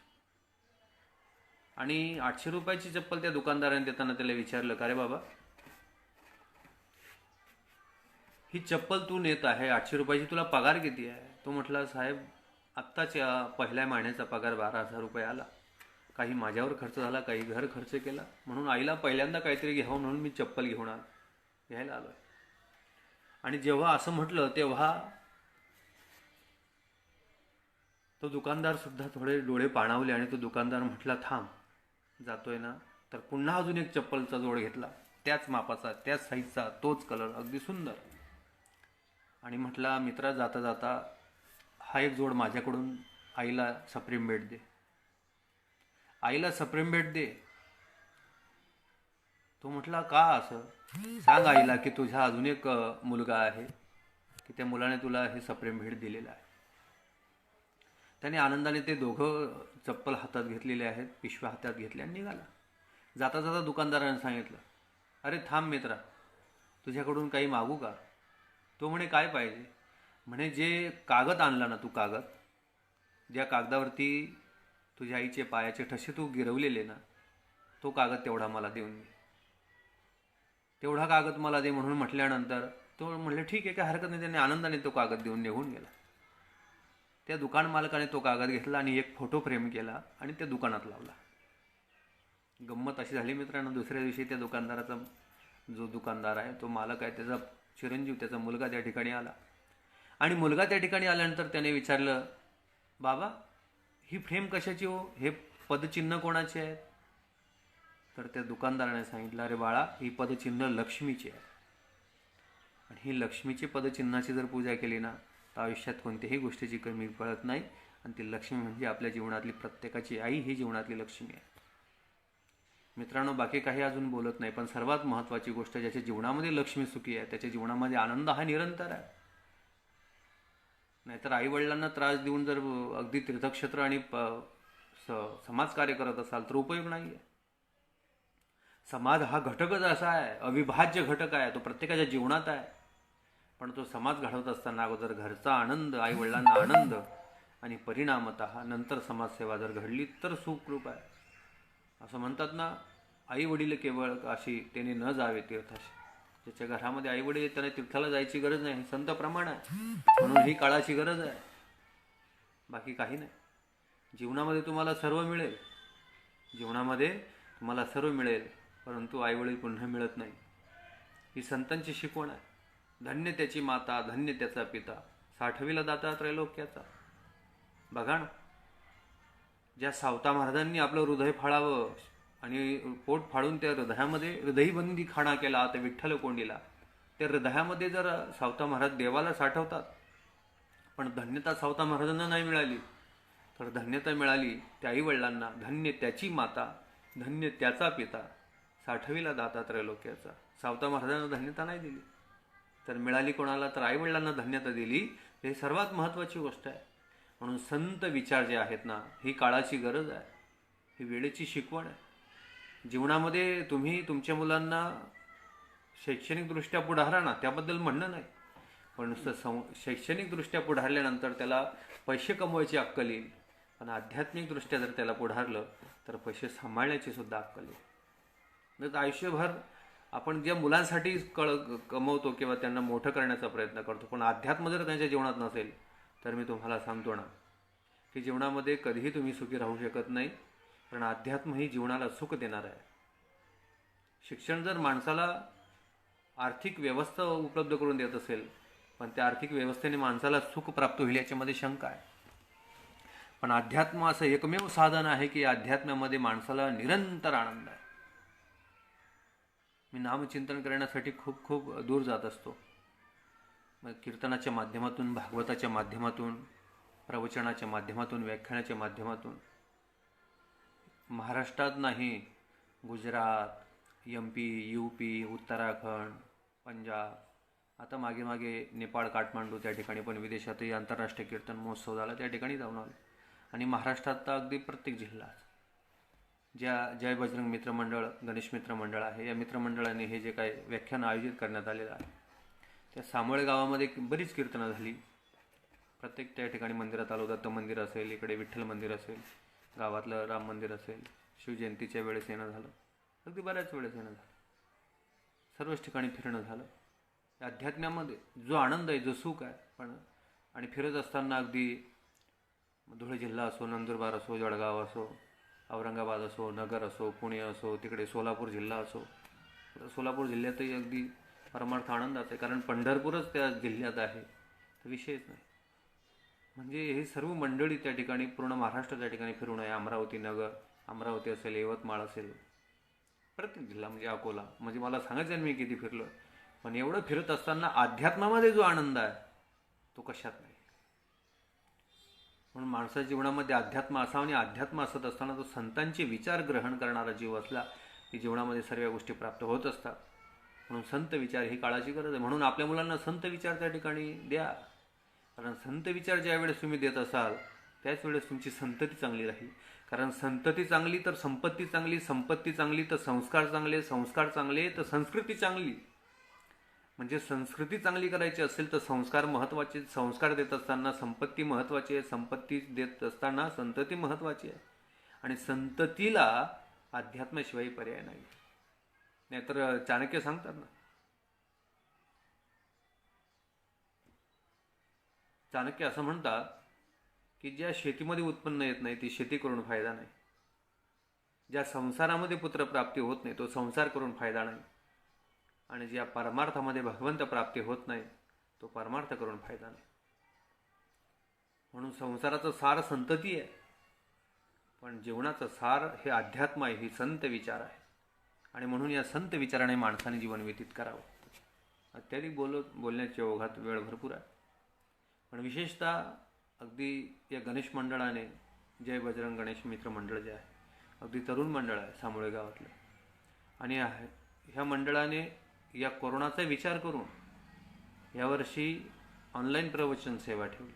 आणि 800 रुपयाची चप्पल त्या दुकानदाराने देताना त्याला विचारलं, का रे बाबा, ही चप्पल तू नेत आहे, 800 रुपयाची, तुला पगार किती आहे? तो म्हटला, साहेब, आत्ताच्या पहिल्या महिन्याचा पगार 12,000 रुपये आला. काही माझ्यावर खर्च झाला, काही घर खर्च केला, म्हणून आईला पहिल्यांदा काहीतरी घ्यावं म्हणून मी चप्पल घ्यायला आलोय. आणि जेव्हा असं म्हटलं तेव्हा तो दुकानदार सुद्धा थोडे डोळे पाणावले आणि तो दुकानदार म्हटला, थांब, जातोय ना. तर पुन्हा अजून एक चप्पलचा जोड घेतला, त्याच मापाचा, त्याच साईजचा, तोच कलर, अगदी सुंदर. आणि म्हटला, मित्रा, जाता जाता हा एक जोड माझ्याकडून आईला सप्रेम भेट दे. आईला सप्रेम भेट दे. तो म्हटला, का असं? सांग आईला की तुझा अजून एक मुलगा आहे की त्या मुलाने तुला हे सप्रेम भेट दिलेलं आहे. त्याने आनंदाने ते दोघं चप्पल हातात घेतलेले आहेत, पिशव्या हातात घेतल्या आणि निघाला. जाता जाता दुकानदाराने सांगितलं, अरे थांब मित्रा, तुझ्याकडून काही मागू का? तो म्हणे, काय पाहिजे? म्हणे, जे कागद आणला ना तू, कागद, ज्या कागदावरती तुझ्या आईचे पायाचे ठसे तू गिरवलेले ना, तो कागद तेवढा मला देऊन दे. तेवढा कागद मला दे म्हणून म्हटल्यानंतर तो म्हटलं, ठीक आहे, काय हरकत नाही. त्याने आनंदाने तो कागद देऊन निघून गेला. त्या दुकान मालकाने तो कागद घेतला आणि एक फोटो फ्रेम केला आणि त्या दुकानात लावला. गंमत अशी झाली मित्रांनो, दुसऱ्या दिवशी त्या दुकानदाराचा जो दुकानदार आहे, तो मालक आहे, त्याचा चिरंजीव, त्याचा मुलगा त्या ठिकाणी आला. आणि मुलगा त्या ठिकाणी आल्यानंतर त्याने विचारलं, बाबा, ही फ्रेम कशाची हो? हे पदचिन्ह कोणाचे आहेत? तर त्या दुकानदाराने सांगितलं, अरे बाळा, ही पदचिन्ह लक्ष्मीची आहे. आणि ही लक्ष्मीची पदचिन्हाची जर पूजा केली ना, तर आयुष्यात कोणत्याही गोष्टीची कमी पडत नाही. आणि ती लक्ष्मी म्हणजे आपल्या जीवनातली प्रत्येकाची आई ही जीवनातली लक्ष्मी आहे. मित्रांनो, बाकी काही अजून बोलत नाही, पण सर्वात महत्त्वाची गोष्ट, ज्याच्या जीवनामध्ये लक्ष्मी सुखी आहे, त्याच्या जीवनामध्ये आनंद हा निरंतर आहे. नाहीतर आईवडिलांना त्रास देऊन जर अगदी तीर्थक्षेत्र आणि समाजकार्य करत असाल तर उपयोग नाही आहे. समाज हा घटकच असा आहे, अविभाज्य घटक आहे, तो प्रत्येकाच्या जीवनात आहे. पण तो समाज घडवत असताना अगोदर घरचा आनंद, आईवडिलांना आनंद आणि परिणामतः नंतर समाजसेवा जर घडली तर सुखरूप आहे. असं म्हणतात ना, आई वडील केवळ अशी त्याने न जावे तीर्थाशी. ज्याच्या घरामध्ये आई वडील त्याने तीर्थाला जायची गरज नाही, संत प्रमाण आहे, म्हणून ही काळाची गरज आहे, बाकी काही नाही. जीवनामध्ये तुम्हाला सर्व मिळेल, जीवनामध्ये तुम्हाला सर्व मिळेल, परंतु आई वडील पुन्हा मिळत नाही. ही संतांची शिकवण आहे. धन्य त्याची माता, धन्य त्याचा पिता, साठविला दाता त्रैलोक्याचा. बघा ना, ज्या सावता महाराजांनी आपलं हृदय फाळावं आणि पोट फाडून त्या हृदयामध्ये हृदयबंदी खाणा केला तर विठ्ठल कोंडीला, त्या हृदयामध्ये जर सावता महाराज देवाला साठवतात, पण धन्यता सावता महाराजांना नाही मिळाली, तर धन्यता मिळाली त्या आईवडिलांना. धन्य त्याची माता, धन्य त्याचा पिता, साठविला दाता त्रैलोक्याचा. सावता महाराजांना धन्यता नाही दिली, तर मिळाली कोणाला, तर आईवडिलांना धन्यता दिली. हे सर्वात महत्त्वाची गोष्ट आहे. म्हणून संत विचार जे आहेत ना, ही काळाची गरज आहे, ही वेळेची शिकवण आहे. जीवनामध्ये तुम्ही तुमच्या मुलांना शैक्षणिकदृष्ट्या पुढारा ना, त्याबद्दल म्हणणं नाही, पण नुसतं शैक्षणिकदृष्ट्या पुढारल्यानंतर त्याला पैसे कमवायची अक्कल येईल, पण आध्यात्मिकदृष्ट्या जर त्याला पुढारलं तर पैसे सांभाळण्याची सुद्धा अक्कल येईल. तर आयुष्यभर आपण ज्या मुलांसाठी कमवतो किंवा त्यांना मोठं करण्याचा प्रयत्न करतो, पण अध्यात्म जर त्यांच्या जीवनात नसेल, तर मी तुम्हाला सांगतो ना की जीवनामध्ये कधीही तुम्ही सुखी राहू शकत नाही. कारण अध्यात्म ही जीवनाला सुख देणार आहे. शिक्षण जर माणसाला आर्थिक व्यवस्था उपलब्ध करून देत असेल, पण त्या आर्थिक व्यवस्थेने माणसाला सुख प्राप्त होईल याच्यामध्ये शंका आहे. पण अध्यात्म असं एकमेव साधन आहे की अध्यात्मामध्ये माणसाला निरंतर आनंद आहे. मी नामचिंतन करण्यासाठी खूप खूप दूर जात असतो. मग कीर्तनाच्या माध्यमातून, भागवताच्या माध्यमातून, प्रवचनाच्या माध्यमातून, व्याख्यानाच्या माध्यमातून, महाराष्ट्रात नाही, गुजरात, MP, UP, उत्तराखंड, पंजाब, आता मागे मागे नेपाळ, काठमांडू, त्या ठिकाणी पण विदेशातही आंतरराष्ट्रीय कीर्तन महोत्सव झाला, त्या ठिकाणी जाऊन आलो. आणि महाराष्ट्रात तर अगदी प्रत्येक जिल्ह्यात ज्या जय बजरंग मित्रमंडळ, गणेश मित्रमंडळ आहे, या मित्रमंडळाने हे जे काही व्याख्यान आयोजित करण्यात आलेलं आहे, त्या सामोळे गावामध्ये बरीच कीर्तनं झाली. प्रत्येक त्या ठिकाणी मंदिरात आलो. दत्त मंदिर असेल, इकडे विठ्ठल मंदिर असेल, गावातलं राम मंदिर असेल, शिवजयंतीच्या वेळेस येणं झालं, अगदी बऱ्याच वेळेस येणं झालं, सर्वच ठिकाणी फिरणं झालं. अध्यात्मामध्ये जो आनंद आहे, जो सुख आहे, पण आणि फिरत असताना अगदी धुळे जिल्हा असो, नंदुरबार असो, जळगाव असो, औरंगाबाद असो, नगर असो, पुणे असो, तिकडे सोलापूर जिल्हा असो, सोलापूर जिल्ह्यातही अगदी परमार्थ आनंदाचा आहे. कारण पंढरपूरच त्या जिल्ह्यात आहे, तर विषयच नाही. म्हणजे हे सर्व मंडळी त्या ठिकाणी, पूर्ण महाराष्ट्र त्या ठिकाणी फिरून आहे. अमरावती नगर, अमरावती असेल, यवतमाळ असेल, प्रत्येक जिल्हा, म्हणजे अकोला, म्हणजे मला सांगायचं आहे मी किती फिरलो. पण एवढं फिरत असताना अध्यात्मामध्ये जो आनंद आहे तो कशात नाही. म्हणून माणसाच्या जीवनामध्ये अध्यात्म असावं, आणि अध्यात्म असत असताना तो संतांचे विचार ग्रहण करणारा जीव असला की जीवनामध्ये सर्व गोष्टी प्राप्त होत असतात. म्हणून संत विचार ही काळाची गरज आहे. म्हणून आपल्या मुलांना संत विचार त्या ठिकाणी द्या. कारण संत विचार ज्या वेळेस तुम्ही देत असाल त्याच वेळेस तुमची संतती चांगली राहील. कारण संतती चांगली तर संपत्ती चांगली, संपत्ती चांगली तर संस्कार चांगले, संस्कार चांगले तर संस्कृती चांगली. म्हणजे संस्कृती चांगली करायची असेल तर संस्कार महत्त्वाचे, संस्कार देत असताना संपत्ती महत्त्वाची आहे, संपत्ती देत असताना संतती महत्त्वाची आहे. आणि संततीला अध्यात्माशिवाय पर्याय नाही. नाहीतर चाणक्य सांगतात ना, चाणक्य असं म्हणतात की ज्या शेतीमध्ये उत्पन्न येत नाही ती शेती करून फायदा नाही, ज्या संसारामध्ये पुत्रप्राप्ती होत नाही तो संसार करून फायदा नाही, आणि ज्या परमार्थामध्ये भगवंत प्राप्ती होत नाही तो परमार्थ करून फायदा नाही. म्हणून संसाराचं सार संतती आहे, पण जीवनाचं सार हे अध्यात्म आहे, ही संत विचार आहे. आणि म्हणून या संत विचाराने माणसाने जीवन व्यतीत करावं. अत्याधिक बोलण्याच्या ओघात वेळ भरपूर आहे, पण विशेषतः अगदी या गणेश मंडळाने, जय बजरंग गणेश मित्र मंडळ जे आहे, अगदी तरुण मंडळ आहे सामोळे गावातलं, आणि ह्या मंडळाने या कोरोनाचा विचार करून यावर्षी ऑनलाईन प्रवचन सेवा ठेवली.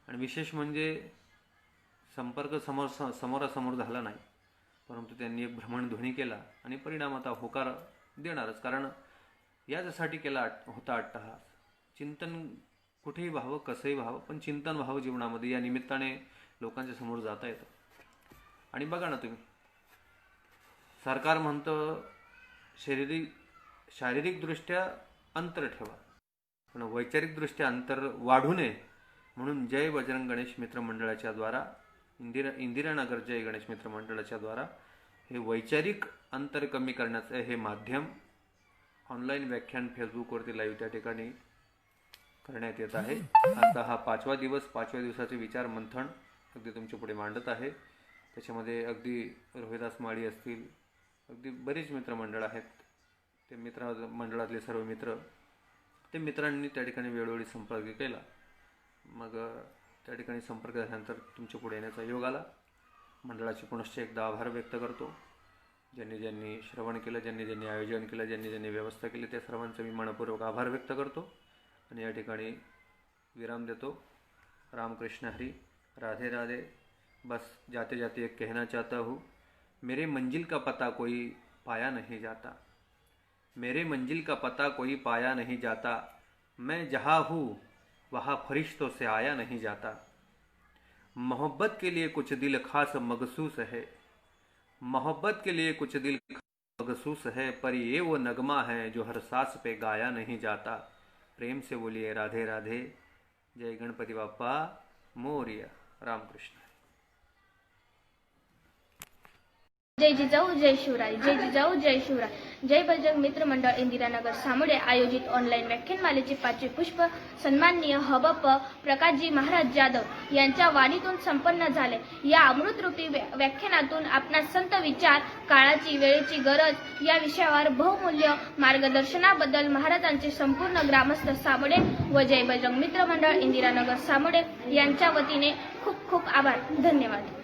आणि विशेष म्हणजे संपर्क समोरासमोर झाला नाही, परंतु त्यांनी एक भ्रमणध्वनी केला आणि परिणामात होकार देणारच. कारण याच्यासाठी केला होता अट्टहास. चिंतन कुठेही व्हावं, कसंही व्हावं, पण चिंतन व्हावं जीवनामध्ये. या निमित्ताने लोकांच्या समोर जाता येतं. आणि बघा ना तुम्ही, सरकार म्हणतं शारीरिकदृष्ट्या अंतर ठेवा, पण वैचारिकदृष्ट्या अंतर वाढू नये. म्हणून जय बजरंग गणेश मित्र मंडळाच्या द्वारा, इंदिरानगर जय गणेश मित्र मंडळाच्या द्वारा हे वैचारिक अंतर कमी करण्याचं हे माध्यम, ऑनलाईन व्याख्यान फेसबुकवरती लाईव्ह त्या ठिकाणी करण्यात येत आहे. आता हा 5वा दिवस, 5व्या दिवसाचे विचार मंथन अगदी तुमच्या पुढे मांडत आहे. त्याच्यामध्ये अगदी रोहिदास माळी असतील, अगदी बरीच मित्रमंडळ आहेत. ते मित्रमंडळातले सर्व मित्र, ते मित्रांनी त्या ठिकाणी वेळोवेळी संपर्क केला. मग त्या ठिकाणी संपर्क झाल्यानंतर तुमच्या पुढे येण्याचा योग आला. मंडळाचे पुनश्च एकदा आभार व्यक्त करतो. ज्यांनी ज्यांनी श्रवण केलं, ज्यांनी ज्यांनी आयोजन केलं, ज्यांनी ज्यांनी व्यवस्था केली, त्या सर्वांचा मी मनपूर्वक आभार व्यक्त करतो आणि या ठिकाणी विराम देतो. रामकृष्ण हरी, राधे राधे. बस जाते जाते एक कहना चाहता हूँ, मेरे मंजिल का पता कोई पाया नहीं जाता, मेरे मंजिल का पता कोई पाया नहीं जाता, मैं जहाँ हूँ वहाँ फरिश्तों से आया नहीं जाता, मोहब्बत के लिए कुछ दिल खास मखसूस है, मोहब्बत के लिए कुछ दिल मखसूस है, पर ये वो नगमा है जो हर सांस पे गाया नहीं जाता. प्रेम से बोलिए राधे राधे. जय गणपति बाप्पा मोरया. रामकृष्ण. जय जिजाऊ जय शिवराय, जय जिजाऊ जय शिवराय. जय बजरंग मित्र मंडळ इंदिरानगर सामोडे आयोजित ऑनलाईन व्याख्यानमालेचे 5वे पुष्प सन्माननीय हबप प्रकाशजी महाराज जाधव यांच्या वाणीतून संपन्न झाले. या अमृतरूपी व्याख्यानातून आपणास संत विचार, काळाची वेळेची गरज या विषयावर बहुमूल्य मार्गदर्शनाबद्दल महाराजांचे संपूर्ण ग्रामस्थ सामोडे व जय बजरंग मित्र मंडळ इंदिरानगर सामोडे यांच्या वतीने खूप खूप आभार. धन्यवाद.